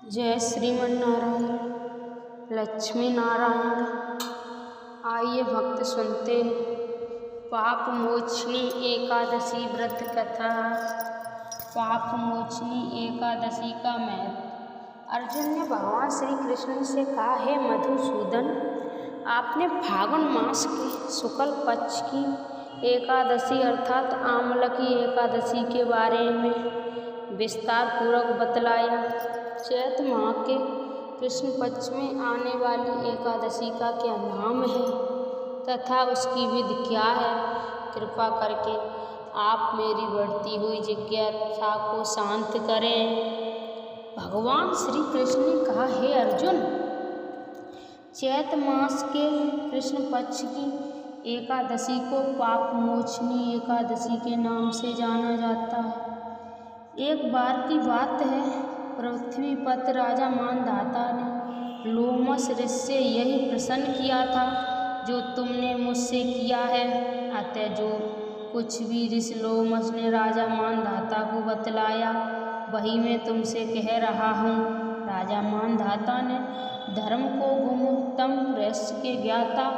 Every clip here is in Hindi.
जय श्रीमन्नारायण। लक्ष्मी नारायण। आइए भक्त सुनते हैं पाप मोचनी एकादशी व्रत कथा। पाप मोचनी एकादशी का महत्व। अर्जुन ने भगवान श्री कृष्ण से कहा, हे मधुसूदन, आपने फागुन मास के शुक्ल पक्ष की एकादशी अर्थात आंवल की एकादशी के बारे में विस्तार पूर्वक बतलाया। चैत माह के कृष्ण पक्ष में आने वाली एकादशी का क्या नाम है तथा उसकी विधि क्या है, कृपा करके आप मेरी बढ़ती हुई जिज्ञासा को शांत करें। भगवान श्री कृष्ण ने कहा, हे अर्जुन, चैत मास के कृष्ण पक्ष की एकादशी को पाप मोचनी एकादशी के नाम से जाना जाता है। एक बार की बात है, पृथ्वीपति राजा मानधाता ने लोमश ऋषि से यही प्रश्न किया था जो तुमने मुझसे किया है। अतः जो कुछ भी ऋषि लोमश ने राजा मानधाता को बतलाया वही मैं तुमसे कह रहा हूँ। राजा मानधाता ने धर्म को गुमतम रहस्य के ज्ञाता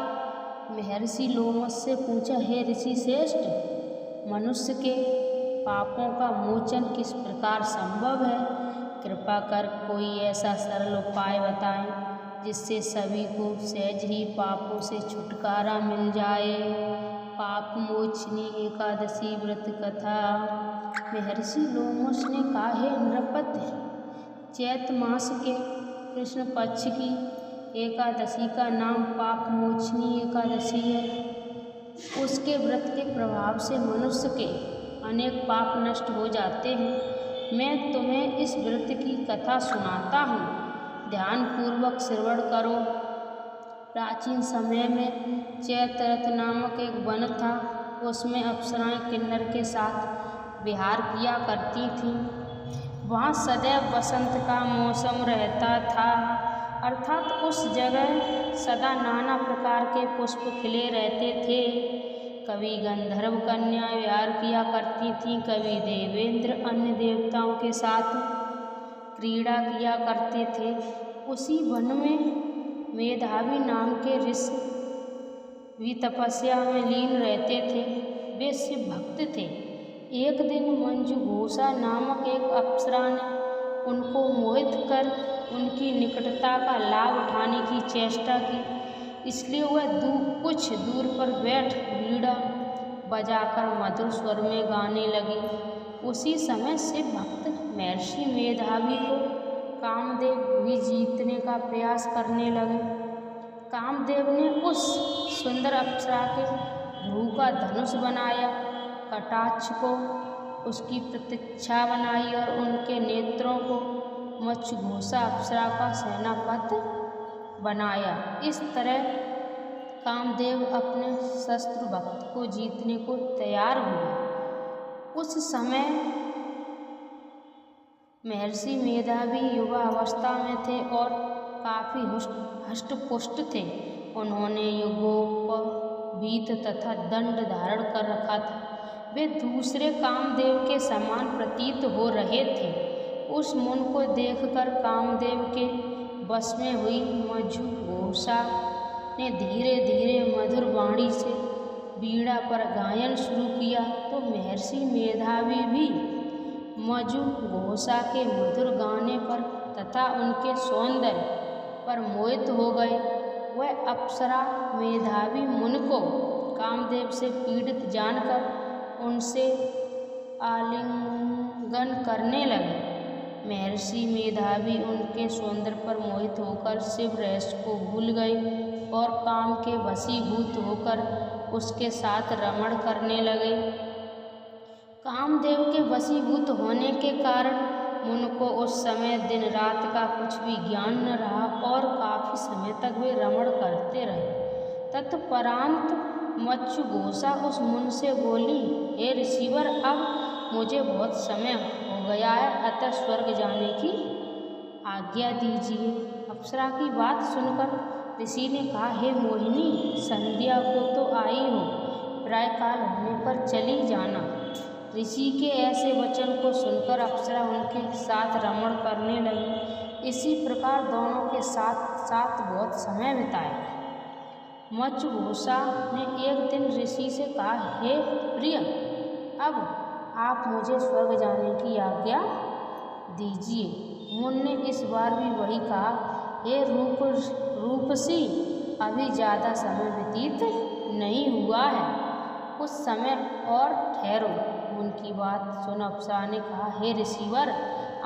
महर्षि लोमश से पूछा, हे ऋषि श्रेष्ठ, मनुष्य के पापों का मोचन किस प्रकार संभव है? कृपा कर कोई ऐसा सरल उपाय बताएं जिससे सभी को सहज ही पापों से छुटकारा मिल जाए। पाप मोचनी एकादशी व्रत कथा। महर्षि लोमश ने कहा, हे नृपति, चैत मास के कृष्ण पक्ष की एकादशी का नाम पाप मोचनी एकादशी है। उसके व्रत के प्रभाव से मनुष्य के अनेक पाप नष्ट हो जाते हैं। मैं तुम्हें इस व्रत की कथा सुनाता हूँ, ध्यानपूर्वक श्रवण करो। प्राचीन समय में चैतरथ नामक एक वन था। उसमें अप्सराएं किन्नर के साथ विहार किया करती थीं। वहाँ सदैव बसंत का मौसम रहता था, अर्थात उस जगह सदा नाना प्रकार के पुष्प खिले रहते थे। कभी गंधर्व कन्या विहार किया करती थीं, कभी देवेंद्र अन्य देवताओं के साथ क्रीड़ा किया करते थे। उसी वन में मेधावी नाम के ऋषि भी तपस्या में लीन रहते थे। वे शिव भक्त थे। एक दिन मंजुघोषा नामक एक अप्सरा ने उनको मोहित कर उनकी निकटता का लाभ उठाने की चेष्टा की, इसलिए वह कुछ दूर पर बैठ बीड़ा बजाकर मधुर स्वर में गाने लगी। उसी समय शिव भक्त महर्षि मेधावी को कामदेव भी जीतने का प्रयास करने लगे। कामदेव ने उस सुंदर अप्सरा के भ्रू का धनुष बनाया, कटाक्ष को उसकी प्रतीक्षा बनाई और उनके नेत्रों को मच्छघोषा अप्सरा का सेनापति बनाया। इस तरह कामदेव अपने शस्त्र भक्त को जीतने को तैयार हुए। उस समय महर्षि मेधावी युवा अवस्था में थे और काफी हष्टपुष्ट थे। उन्होंने युगोपवीत तथा दंड धारण कर रखा था। वे दूसरे कामदेव के समान प्रतीत हो रहे थे। उस मुन को देखकर कामदेव के बस में हुई मंजुघोषा ने धीरे धीरे मधुर वाणी से बीड़ा पर गायन शुरू किया तो महर्षि मेधावी भी मंजुघोषा के मधुर गाने पर तथा उनके सौंदर्य पर मोहित हो गए। वह अप्सरा मेधावी मुन को कामदेव से पीड़ित जानकर उनसे आलिंगन करने लगे। महर्षि मेधावी उनके सौंदर्य पर मोहित होकर शिव रहस्य को भूल गए और काम के वशीभूत होकर उसके साथ रमण करने लगे। कामदेव के वशीभूत होने के कारण उनको उस समय दिन रात का कुछ भी ज्ञान न रहा और काफी समय तक वे रमण करते रहे। तत्परांत मच्छघोषा उस मुन से बोली, हे ऋषिवर, अब मुझे बहुत समय हो गया है, अतः स्वर्ग जाने की आज्ञा दीजिए। अप्सरा की बात सुनकर ऋषि ने कहा, हे मोहिनी, संध्या को तो आई हो, प्रायःकाल होने पर चली जाना। ऋषि के ऐसे वचन को सुनकर अप्सरा उनके साथ रमण करने लगी। इसी प्रकार दोनों के साथ साथ बहुत समय बिताया। मच्छघोषा ने एक दिन ऋषि से कहा, हे प्रिय, अब आप मुझे स्वर्ग जाने की आज्ञा दीजिए। मुनि ने इस बार भी वही कहा, हे रूपसी, अभी ज़्यादा समय व्यतीत नहीं हुआ है, कुछ समय और ठहरो। उनकी बात सुन अप्सरा ने कहा, हे ऋषिवर,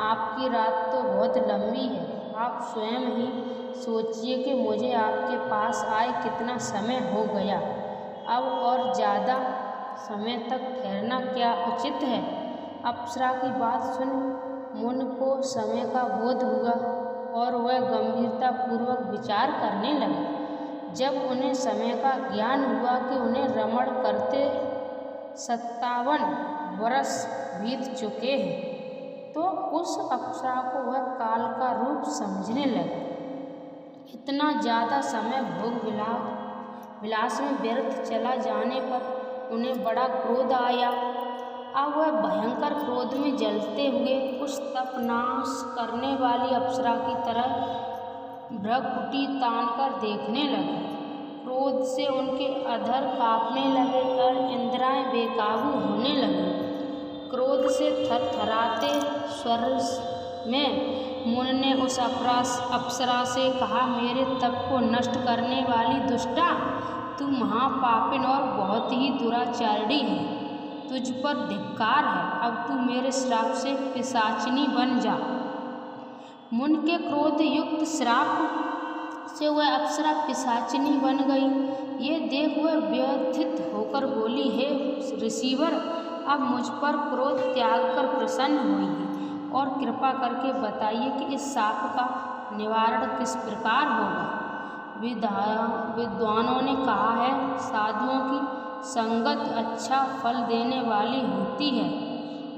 आपकी रात तो बहुत लंबी है, आप स्वयं ही सोचिए कि मुझे आपके पास आए कितना समय हो गया। अब और ज़्यादा समय तक ठहरना क्या उचित है। अप्सरा की बात सुन मुनि को समय का बोध हुआ और वह गंभीरतापूर्वक विचार करने लगे। जब उन्हें समय का ज्ञान हुआ कि उन्हें रमण करते 57 वर्ष बीत चुके हैं, तो उस अप्सरा को वह काल का रूप समझने लगे। इतना ज़्यादा समय भोग विलास में व्यर्थ चला जाने पर उन्हें बड़ा क्रोध आया। अब वह भयंकर क्रोध में जलते हुए उस तपनाश करने वाली अप्सरा की तरह भ्रकुटी तानकर देखने लगे। क्रोध से उनके अधर कांपने लगे और इंद्रियां बेकाबू होने लगी। क्रोध से थरथराते स्वर में मुनि ने उस अप्सरा से कहा, मेरे तप को नष्ट करने वाली दुष्टा, तू महापापिन और बहुत ही दुराचारिणी है। तुझ पर धिक्कार है। अब तू मेरे श्राप से पिशाचिनी बन जा। मुनि के क्रोध युक्त श्राप से वह अप्सरा पिशाचिनी बन गई। ये देख वह व्यथित होकर बोली, हे ऋषिवर, अब मुझ पर क्रोध त्याग कर प्रसन्न हुई और कृपा करके बताइए कि इस शाप का निवारण किस प्रकार होगा। विद्वानों ने कहा है, साधुओं की संगत अच्छा फल देने वाली होती है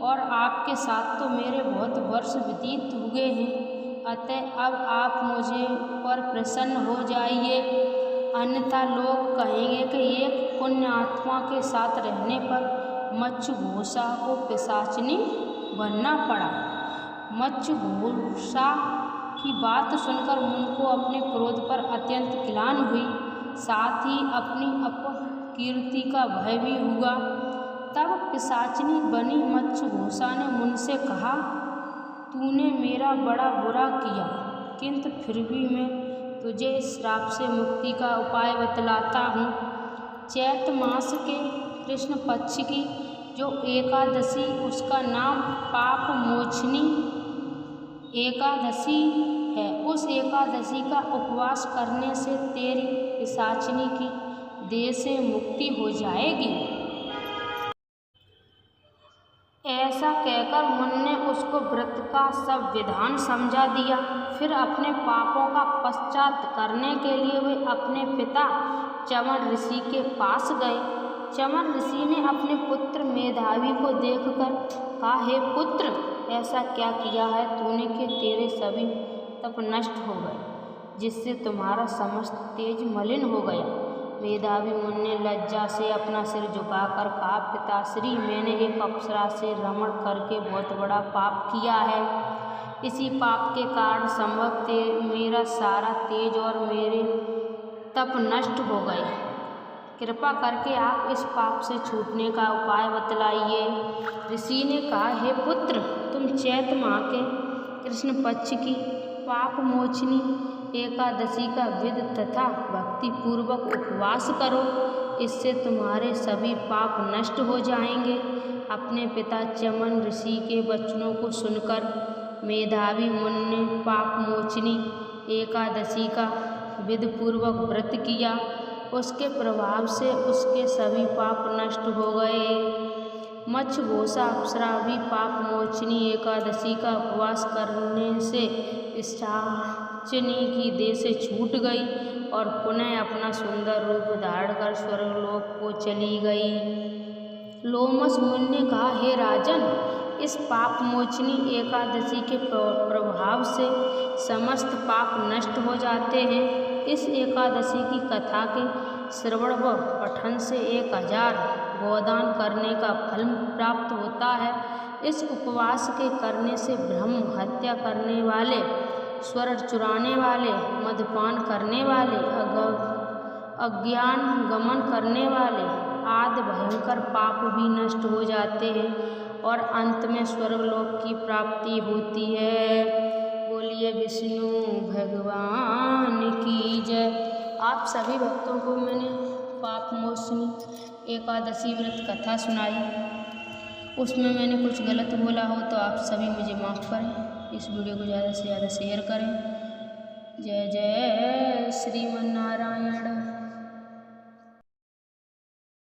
और आपके साथ तो मेरे बहुत वर्ष व्यतीत हुए हैं, अतः अब आप मुझे पर प्रसन्न हो जाइए, अन्यथा लोग कहेंगे कि एक पुण्य आत्मा के साथ रहने पर मच्छघोषा को पिशाचिनी बनना पड़ा। मच्छघोषा की बात सुनकर मुनि को अपने क्रोध पर अत्यंत ग्लानि हुई, साथ ही अपनी अपकीर्ति का भय भी हुआ। तब पिशाचिनी बनी मच्छघोषा ने मुनि से कहा, तूने मेरा बड़ा बुरा किया, किंतु फिर भी मैं तुझे इस श्राप से मुक्ति का उपाय बतलाता हूँ। चैत मास के कृष्ण पक्ष की जो एकादशी, उसका नाम पाप मोचनी एकादशी है। उस एकादशी का उपवास करने से तेरी पिशाचिनी की देह से मुक्ति हो जाएगी। ऐसा कहकर मुनि ने उसको व्रत का सब विधान समझा दिया। फिर अपने पापों का पश्चात करने के लिए वे अपने पिता चमन ऋषि के पास गए। चमन ऋषि ने अपने पुत्र मेधावी को देखकर कहा, हे पुत्र, ऐसा क्या किया है तूने कि तेरे सभी तप नष्ट हो गए, जिससे तुम्हारा समस्त तेज मलिन हो गया। मेधावी मुनि ने लज्जा से अपना सिर झुकाकर कहा, पिताश्री, मैंने एक अप्सरा से रमण करके बहुत बड़ा पाप किया है। इसी पाप के कारण संभव मेरा सारा तेज और मेरे तप नष्ट हो गए। कृपा करके आप इस पाप से छूटने का उपाय बतलाइए। ऋषि ने कहा, हे पुत्र, तुम चैत माह के कृष्ण पक्ष की पाप मोचनी एकादशी का विध तथा भक्ति पूर्वक उपवास करो, इससे तुम्हारे सभी पाप नष्ट हो जाएंगे। अपने पिता चमन ऋषि के वचनों को सुनकर मेधावी मुनि ने पाप मोचनी एकादशी का विधि पूर्वक व्रत किया। उसके प्रभाव से उसके सभी पाप नष्ट हो गए। मच्छघोषा अप्सरा भी पाप मोचनी एकादशी का उपवास करने से पिशाचिनी की देह से छूट गई और पुनः अपना सुंदर रूप धारण कर स्वर्गलोक को चली गई। लोमश मुनि ने कहा, हे राजन, इस पाप मोचनी एकादशी के प्रभाव से समस्त पाप नष्ट हो जाते हैं। इस एकादशी की कथा के श्रवण व पठन से 1000 गोदान करने का फल प्राप्त होता है। इस उपवास के करने से ब्रह्म हत्या करने वाले, स्वर्ण चुराने वाले, मद्यपान करने वाले, अज्ञान गमन करने वाले आदि भयंकर पाप भी नष्ट हो जाते हैं और अंत में स्वर्गलोक की प्राप्ति होती है। बोलिए विष्णु भगवान की जय। आप सभी भक्तों को मैंने पाप मोचनी एकादशी व्रत कथा सुनाई, उसमें मैंने कुछ गलत बोला हो तो आप सभी मुझे माफ़ करें। इस वीडियो को ज़्यादा से ज़्यादा शेयर करें। जय जय श्रीमन्नारायण।